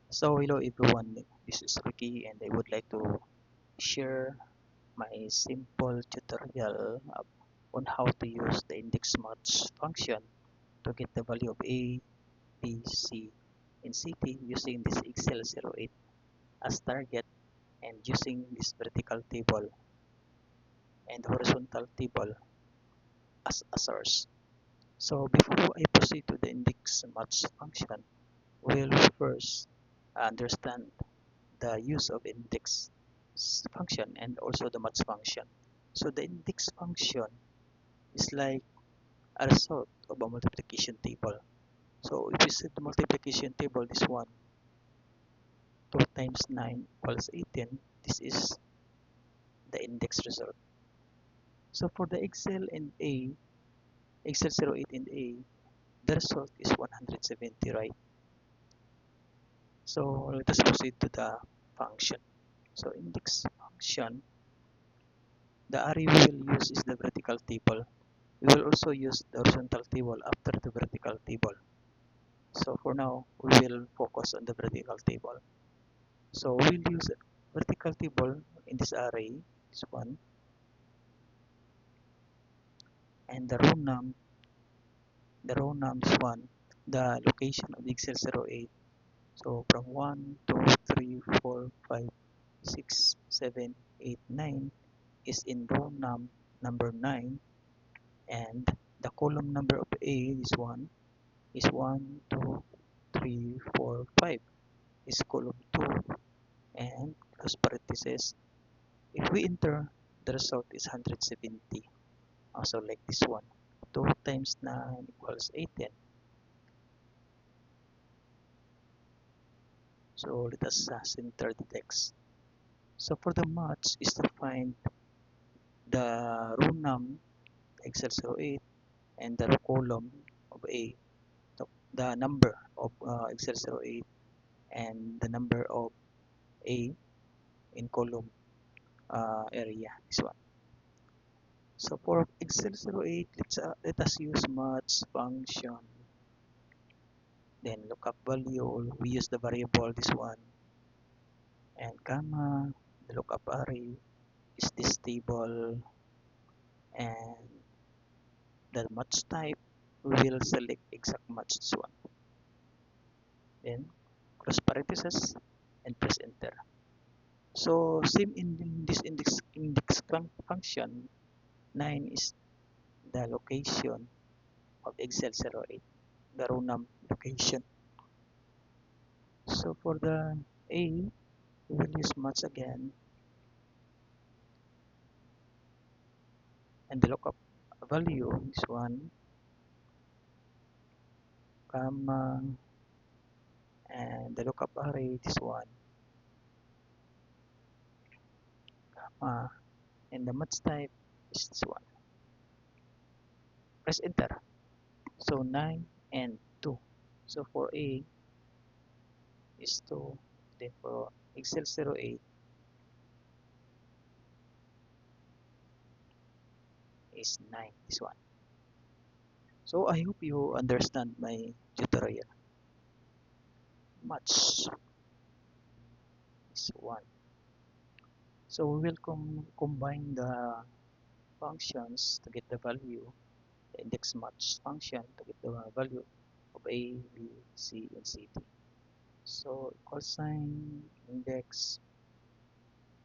So hello everyone, this is Ricky and I would like to share my simple tutorial on how to use the index match function to get the value of A, B, C, and CT using this Excel 08 as target and using this vertical table and horizontal table as a source. So before I proceed to the index match function, we'll first understand the use of index function and also the match function. So the index function is like a result of a multiplication table. So if you set the multiplication table, this one, 2 times 9 equals 18, this is the index result. So for the Excel 08 and A, the result is 170, right? So let us proceed to the function. So index function, the array we will use is the vertical table. We will also use the horizontal table after the vertical table. So for now, we will focus on the vertical table. So we'll use vertical table in this array, this one, and the row num this one, the location of the Excel 08. So from 1, 2, 3, 4, 5, 6, 7, 8, 9 is in row num number 9, and the column number of A, this one, is 1, 2, 3, 4, 5 is column 2, and close parenthesis, if we enter, the result is 170. Also like this one, 2 times 9 equals 18. So let us center the text. So for the match is to find the row num Excel 08 and the row column of A, the number of Excel 08 and the number of A in column area, this one. So for Excel 08, let us use match function. Then lookup value, we use the variable this one, and comma, the lookup array is this table, and the match type, we will select exact match this one. Then close parenthesis and press enter. So same in this index function, 9 is the location of Excel 08, the row num location. So for the A, we will use match again, and the lookup value is 1, comma, and the lookup array is 1, comma, and the match type is this one. Press enter. So 9 and 2. So for A is 2, then for Excel 08 is 9, this one. So I hope you understand my tutorial. Match is 1. So we will combine the functions to get the value, the index match function to get the value of A, B, C, and C, D. So equal sign, index,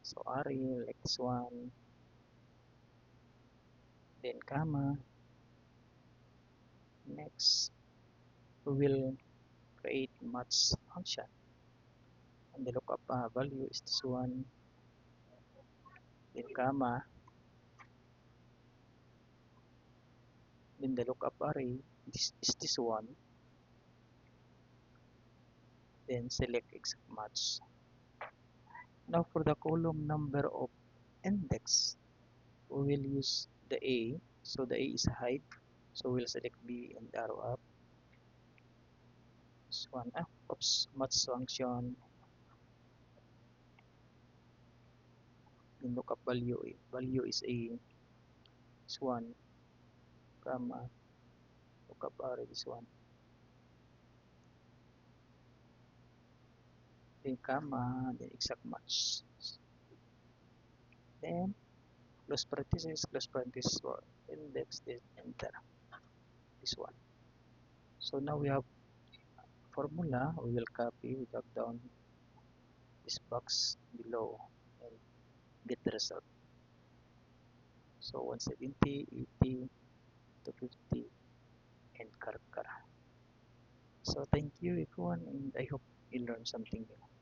so array like this one, then comma, next we will create match function, and the lookup value is this one, then comma, then the lookup array is this one, then select exact match. Now for the column number of index, we will use the A, so the A is height, so we'll select B and arrow up. This one, oops, match function, then lookup value is A, this one, comma, lookup array this one. then comma, then exact match. Then close parenthesis for index, then enter this one. So now we have formula. We will copy, we drag down this box below and get the result. So 170, 80, 250, and Karkar. So thank you everyone, and I hope you learned something new.